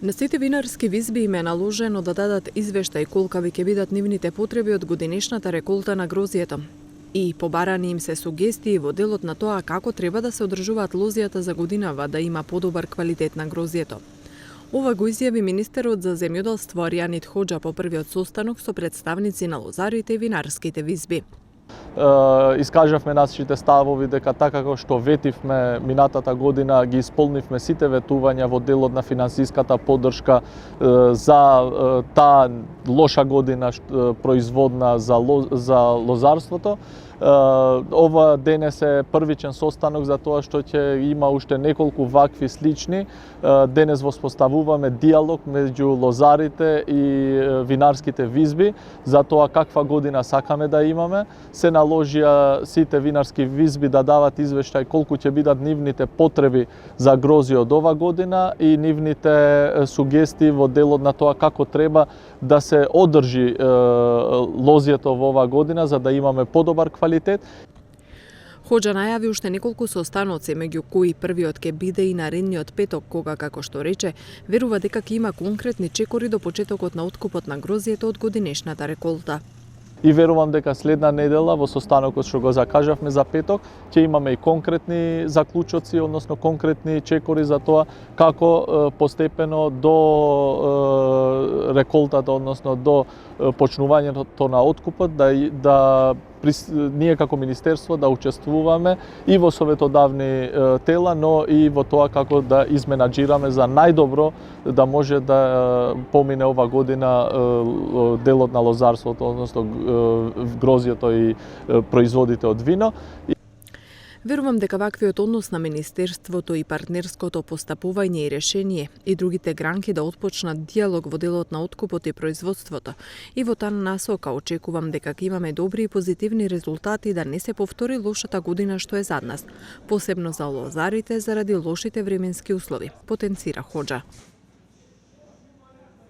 На сите винарски визби им е наложено да дадат извештај колкави ќе бидат нивните потреби од годинешната реколта на грозието. И побарани им се сугестии во делот на тоа како треба да се одржуваат лозијата за годинава да има подобар квалитет на грозието. Ова го изјави министерот за земјоделство Аријанит Хоџа по првиот состанок со представници на лозарите и винарските визби. Искажавме нашите ставови дека така како што ветивме минатата година ги исполнивме сите ветувања во делот на финансиската поддршка за таа лоша година производна за лозарството. Ова денес е првичен состанок за тоа што ќе има уште неколку вакви слични. Денес воспоставуваме диалог меѓу лозарите и винарските визби за тоа каква година сакаме да имаме. Се наложија сите винарски визби да дават извештај колку ќе бидат нивните потреби за грозие од ова година и нивните сугестии во делот на тоа како треба да се одржи лозието во оваа година за да имаме подобар квалитет. Хоџа најави уште неколку состаноци, меѓу кои првиот ќе биде и наредниот петок, кога, како што рече, верува дека ќе има конкретни чекори до почетокот на откупот на грозието од годинешната реколта. И верувам дека следна недела во состанокот што го закажавме за петок ќе имаме и конкретни заклучоци, односно конкретни чекори за тоа како постепено до реколтата, односно до почнувањето на откупот ние како министерство да учествуваме и во советодавни тела, но и во тоа како да изменаџираме за најдобро да може да помине ова година делот на лозарството, односно грозието и производите од вино. Верувам дека ваквиот однос на министерството и партнерското постапување и решение и другите гранки да отпочнат диалог во делот на откупот и производството. И во таа насока очекувам дека ќе имаме добри и позитивни резултати да не се повтори лошата година што е зад нас, посебно за лозарите заради лошите временски услови, потенцира Хоџа.